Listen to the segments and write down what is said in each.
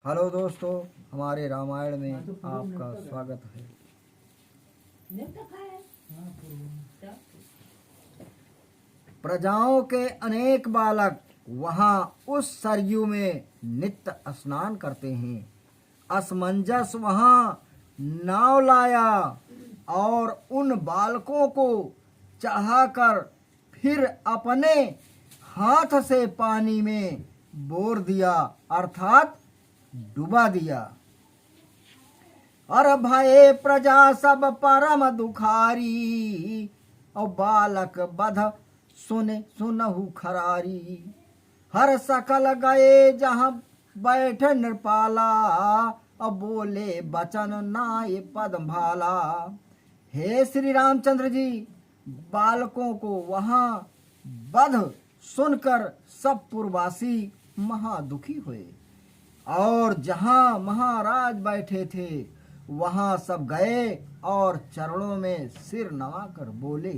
Hello दोस्तों, हमारे रामायण में आपका स्वागत है। प्रजाओं के अनेक बालक वहाँ उस सरयू में नित्य स्नान करते हैं। असमंजस वहाँ नाव लाया और उन बालकों को चढ़ाकर फिर अपने हाथ से पानी में बोर दिया, अर्थात डुबा दिया। और भये प्रजा सब परम दुखारी, और बालक बध सुनहु खरारी। हर सकल गए जहाँ बैठ नृपाला, और बोले बचन नाय पद भाला। हे श्री रामचंद्र जी, बालकों को वहाँ बध सुनकर सब पुरवासी महादुखी हुए, और जहाँ महाराज बैठे थे वहाँ सब गए और चरणों में सिर नवाकर बोले,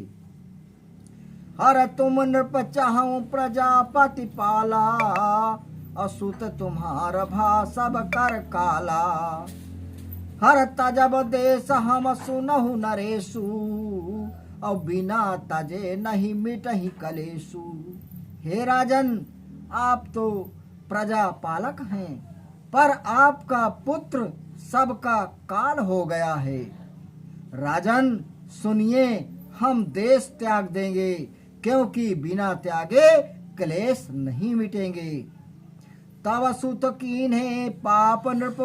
हर तुम नृप चाहूं प्रजापति पाला, असुत तुम्हार भा सब कर काला। हर तजब देश हम सुनहु नरेशु, और बिना तजे नहीं मिटहि कलेशु। हे राजन, आप तो प्रजा पालक हैं, पर आपका पुत्र सबका काल हो गया है। राजन सुनिए, हम देश त्याग देंगे, क्योंकि बिना त्यागे क्लेश नहीं मिटेंगे। तब सुत कीन्हे पाप नृप,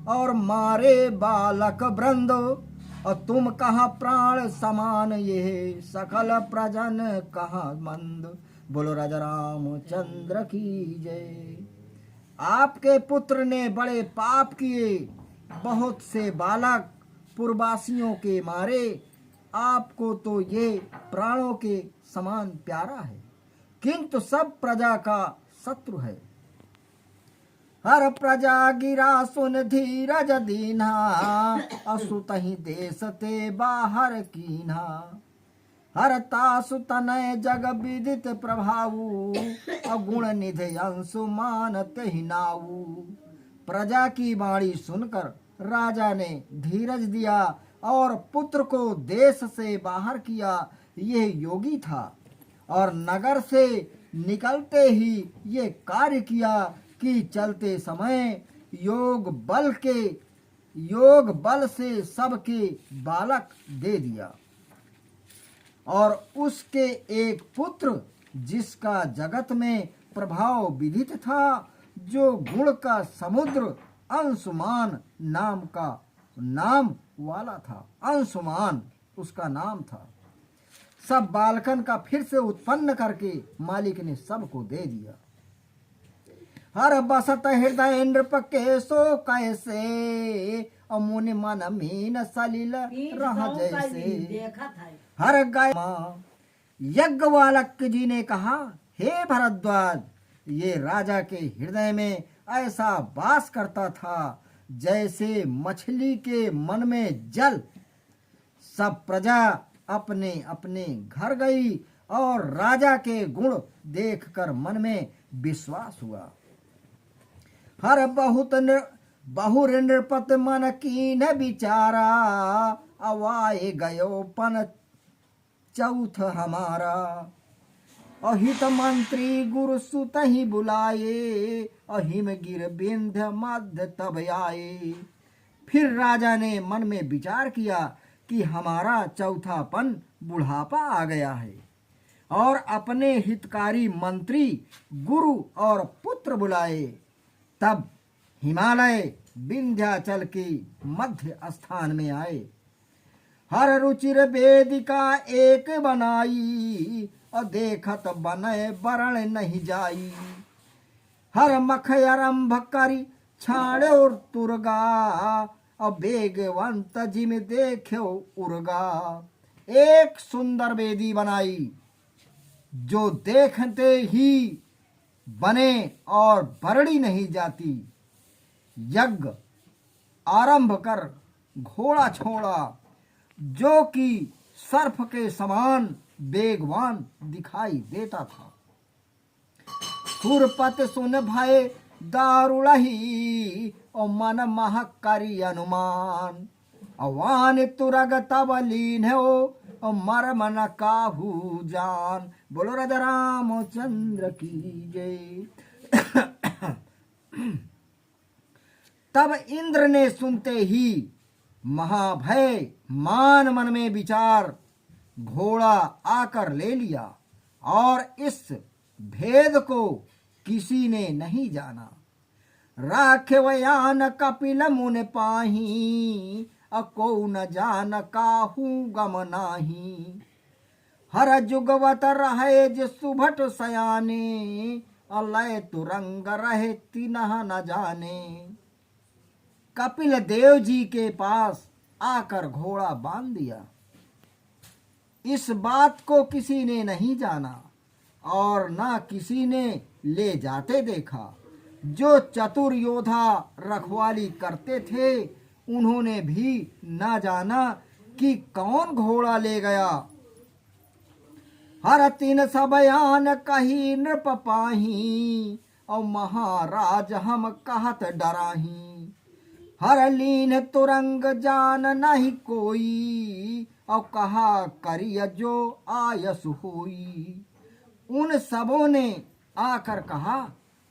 और मारे बालक वृंद। और तुम कहाँ प्राण समान, ये सकल प्रजन कहाँ मंद। बोलो राजा रामचंद्र की जय। आपके पुत्र ने बड़े पाप किए, बहुत से बालक पुरवासियों के मारे। आपको तो ये प्राणों के समान प्यारा है, किंतु सब प्रजा का शत्रु है। हर प्रजा गिरा सुन धीरज दीन्हा, असुतहि देश ते बाहर कीन्हा। हर तासु तनय जग विदित प्रभाऊ, अगुण निधि अंशु मानते ही नाऊ। प्रजा की वाणी सुनकर राजा ने धीरज दिया और पुत्र को देश से बाहर किया। यह योगी था और नगर से निकलते ही ये कार्य किया कि चलते समय योग बल से सबके बालक दे दिया। और उसके एक पुत्र जिसका जगत में प्रभाव विदित था, जो गुण का समुद्र अंशुमान नाम वाला था, अंशुमान उसका नाम था, सब बालकन का फिर से उत्पन्न करके मालिक ने सबको दे दिया। हर बसत हृदय नृप के सो कैसे, मुनि मन मीन सलिल रह जैसे। हर गाय यज्ञवालक जी ने कहा, हे भरद्वाज, ये राजा के हृदय में ऐसा वास करता था जैसे मछली के मन में जल। सब प्रजा अपने अपने घर गई और राजा के गुण देखकर मन में विश्वास हुआ। हर बहु नृपत मन कीन विचारा, अवाए गयो पन चौथ हमारा। अहित मंत्री गुरु सुत ही बुलाए, अहिम गिर विंध्य मध्य तब आए। फिर राजा ने मन में विचार किया कि हमारा चौथापन बुढ़ापा आ गया है, और अपने हितकारी मंत्री गुरु और पुत्र बुलाए। तब हिमालय विंध्याचल के मध्य स्थान में आए। हर रुचिर वेदिका एक बनाई, और देखत बनय बरण नहीं जाई। हर मख आरंभ करी छाड़े और तुरगा, और बेगवंत जिम देख्यो उर्गा। एक सुंदर वेदी बनाई, जो देखते ही बने और बरड़ी नहीं जाती। यज्ञ आरंभ कर घोड़ा छोड़ा, जो कि सर्प के समान बेगवान दिखाई देता था। सुरपत सुन भय दारुणहि, और मन मह करी अनुमान। अवान तुरग तब लीन हो और मर्म न काहू जान। बोलो राजा रामचंद्र की जय। तब इंद्र ने सुनते ही महाभय मान मन में विचार घोड़ा आकर ले लिया, और इस भेद को किसी ने नहीं जाना। राखवयान कपिल मुन पाही, अको न जान काहू गम नाही। हर जुगवत रहे जो सुभट सयाने, अलय तुरंग रहे तिनह न जाने। कपिल देव जी के पास आकर घोड़ा बांध दिया। इस बात को किसी ने नहीं जाना और ना किसी ने ले जाते देखा। जो चतुर योद्धा रखवाली करते थे उन्होंने भी ना जाना कि कौन घोड़ा ले गया। हर तीन सबयान कही नृप पाही, और महाराज हम कहत डराही। हर लीन तुरंग जान नहीं कोई, और कहा करिय जो आयस होई। उन सबों ने आकर कहा,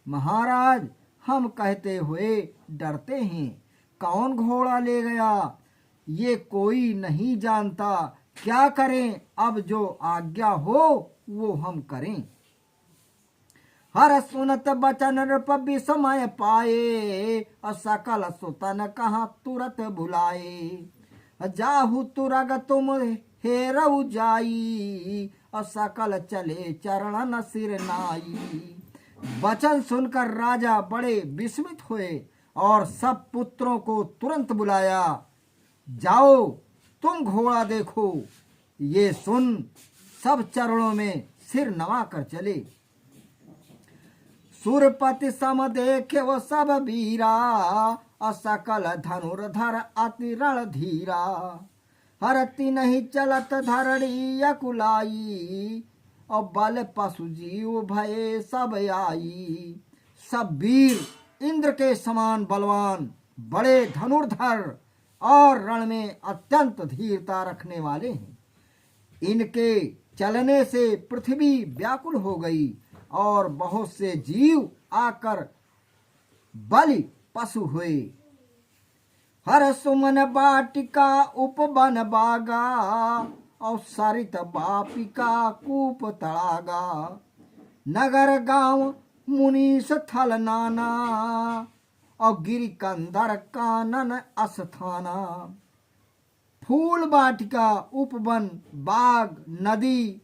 महाराज हम कहते हुए डरते हैं, कौन घोड़ा ले गया ये कोई नहीं जानता। क्या करें, अब जो आज्ञा हो वो हम करें। हर सुनत बचन नृप विस्मय पाए, सकल सुतन कहा तुरत बुलाए। जाहु तुरग तुम हेरऊ जाई, सकल चले चरण सिर नाई। वचन सुनकर राजा बड़े विस्मित हुए और सब पुत्रों को तुरंत बुलाया। जाओ तुम घोड़ा देखो। ये सुन सब चरणों में सिर नवा कर चले। सुरपति सम देखे वो सब वीरा, असकल धनुर्धर अति रण धीरा। हरती नहीं चलत धरणी अकुलाई, और बल पशु जीव भये सब आई। सब वीर इंद्र के समान बलवान, बड़े धनुर्धर और रण में अत्यंत धीरता रखने वाले हैं। इनके चलने से पृथ्वी व्याकुल हो गई और बहुत से जीव आकर बलि पशु हुए। हर सुमन बाटिका उपवन बागा, और सरित बापिका कूप तड़ागा। नगर गांव मुनीस थल नाना, और गिरि कंदर कानन अस्थाना। फूल बाटिका उपवन बाग नदी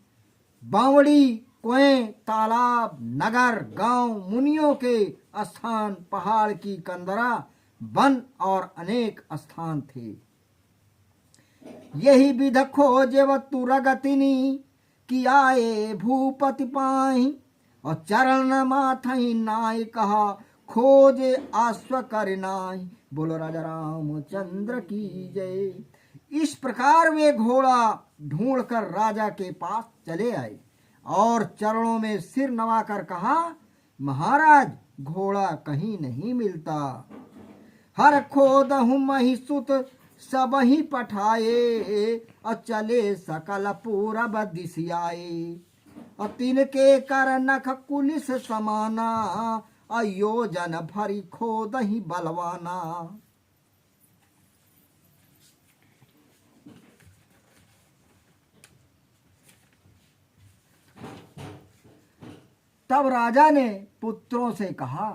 बावड़ी कुएं तालाब नगर गांव मुनियों के स्थान पहाड़ की कंदरा वन और अनेक स्थान थे। यही विध खोजेव तुरगतिनी, कि आए भूपति पाही। और चरण माथई नाय कहा, खोजे आश्व कर नाई। बोलो राजा रामचंद्र की जय। इस प्रकार वे घोड़ा ढूंढकर राजा के पास चले आए और चरणों में सिर नवाकर कहा, महाराज घोड़ा कहीं नहीं मिलता। हर खोदहु मही सुत सब ही पठाए, और चले सकल पूरब दिसियाए। और तिनके कर नख कुलिस समाना, अयोजन भरी खोदहि बलवाना। तब राजा ने पुत्रों से कहा,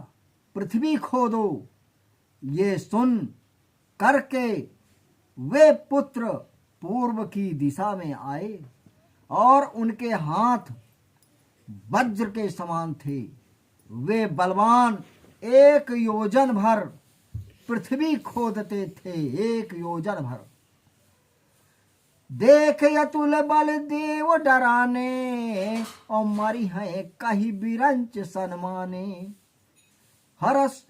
पृथ्वी खोदो। ये सुन करके वे पुत्र पूर्व की दिशा में आए और उनके हाथ वज्र के समान थे। वे बलवान एक योजन भर पृथ्वी खोदते थे, एक योजन भर। देख यतुल बल देव डराने, और मरी है कही बिरंच सनमाने। हरस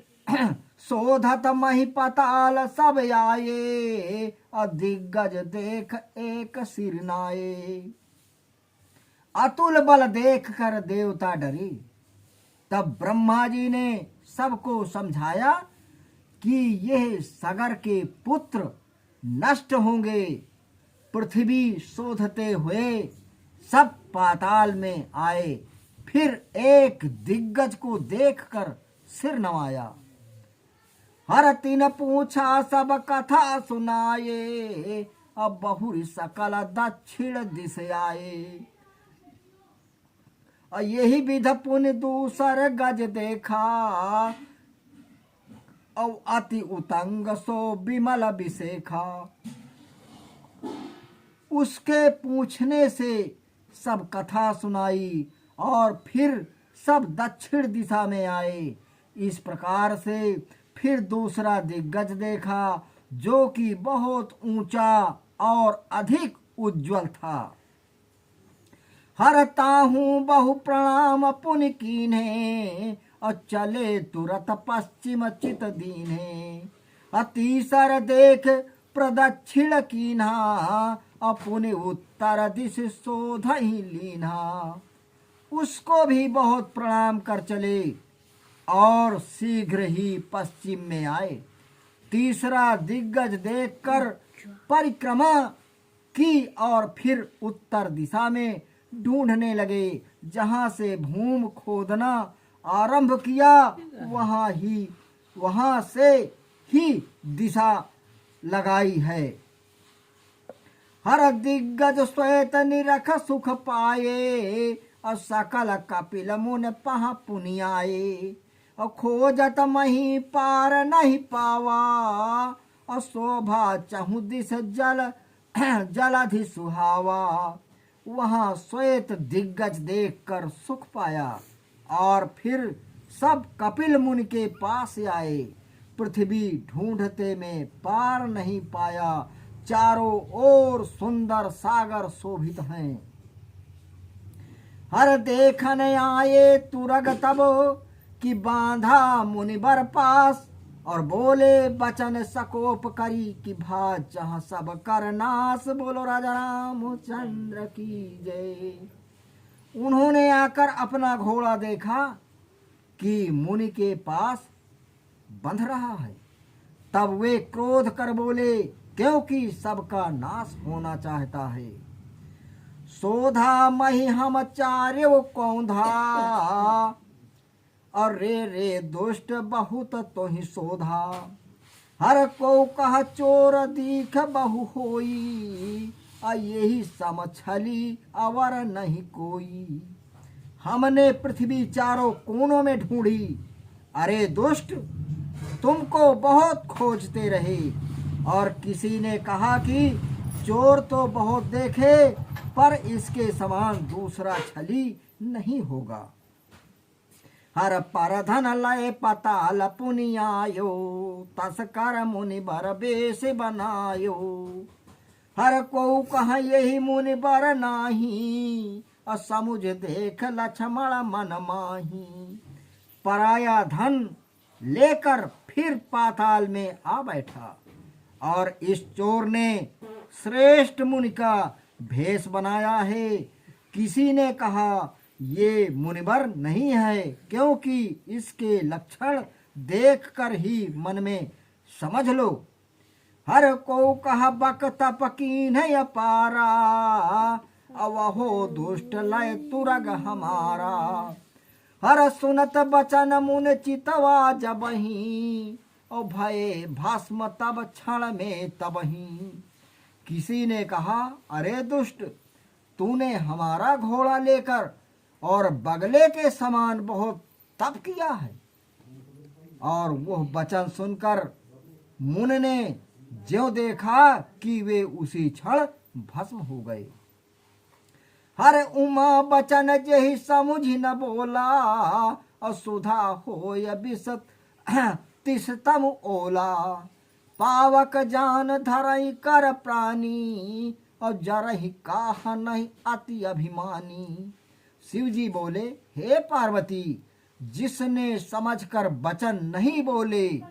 शोधत मही पताल सब आए, और दिग्गज देख एक सिरनाए। अतुल बल देख कर देवता डरे। तब ब्रह्मा जी ने सबको समझाया कि यह सागर के पुत्र नष्ट होंगे। पृथ्वी शोधते हुए सब पाताल में आए, फिर एक दिग्गज को देखकर सिर नवाया। हर तीन पूछा सब कथा सुनाए, अब बहुरी सकल दक्षिण दिश आए। यही विध पुण्य दूसर गज देखा, और अति उतंग सो विमल विशेखा। उसके पूछने से सब कथा सुनाई और फिर सब दक्षिण दिशा में आए। इस प्रकार से फिर दूसरा दिग्गज देखा, जो कि बहुत ऊंचा और अधिक उज्जवल था। हर ताहू बहु प्रणाम पुनि कीन्हे, और चले तुरत पश्चिम चित दीन्हे। तीसर देख प्रदक्षिण कीन्हा, पुनि उत्तर दिश शोधहि लीन्हा। उसको भी बहुत प्रणाम कर चले और शीघ्र ही पश्चिम में आए। तीसरा दिग्गज देखकर परिक्रमा की और फिर उत्तर दिशा में ढूंढने लगे। जहां से भूमि खोदना आरंभ किया, वहां से ही दिशा लगाई है। हर दिग्गज श्वेत निरख सुख पाए, और सकल कपिल मुन पह पुनियाए। और खोजत मही पार नहीं पावा, और शोभा चहु दिस जलधि सुहावा। वहां श्वेत दिग्गज देखकर सुख पाया और फिर सब कपिल मुनि के पास आए। पृथ्वी ढूंढते में पार नहीं पाया, चारों ओर सुंदर सागर शोभित हैं। हर देखने आए तुरग तब, कि बांधा मुनिवर पास, और बोले बचन सकोप करी, कि भाज जहाँ सब कर नाश। बोलो राजा रामचंद्र की जय। उन्होंने आकर अपना घोड़ा देखा कि मुनि के पास बंध रहा है। तब वे क्रोध कर बोले, क्योंकि सबका नाश होना चाहता है। शोधा मही हम चार्यो कौंधा, और रे दुष्ट बहुत तो ही शोधा। हर को कह चोर दीख बहु होई, यही समछली अवर नहीं कोई। हमने पृथ्वी चारों कोनों में ढूंढी, अरे दुष्ट तुमको बहुत खोजते रहे। और किसी ने कहा कि चोर तो बहुत देखे, पर इसके समान दूसरा छली नहीं होगा। हर पर धन लय पताल पुनियायो, तस्कर मुनि बर बेश बनायो। हर को कहा यही मुनि बर नाही, समुझ देख लक्ष्मण मन माही। पराया धन लेकर फिर पाताल में आ बैठा, और इस चोर ने श्रेष्ठ मुनि का भेष बनाया है। किसी ने कहा ये मुनिवर नहीं है, क्योंकि इसके लक्षण देखकर ही मन में समझ लो। हर को कहा बक तप कीन्ह अपारा, अवहो दुष्ट लय तुरग हमारा। हर सुनत बचन मुन चितवा जबही, और भये भस्म तब क्षण में तबही। किसी ने कहा अरे दुष्ट, तूने हमारा घोड़ा लेकर और बगले के समान बहुत तप किया है। और वह वचन सुनकर मुनि ने ज्यों देखा कि वे उसी क्षण भस्म हो गए। हर उमा बचन जही समुझ न बोला, और सुधा होय बिसत तिसतम ओला। पावक जान धरई कर प्राणी, और जरहि काह नहीं अति अभिमानी। शिव जी बोले, हे पार्वती, जिसने समझकर वचन नहीं बोले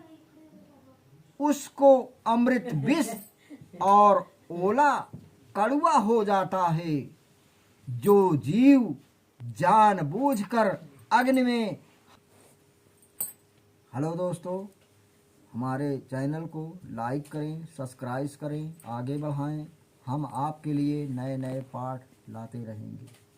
उसको अमृत विष और ओला कड़वा हो जाता है। जो जीव जानबूझकर अग्नि में। हेलो दोस्तों, हमारे चैनल को लाइक करें, सब्सक्राइब करें, आगे बढ़ाएं। हम आपके लिए नए नए पाठ लाते रहेंगे।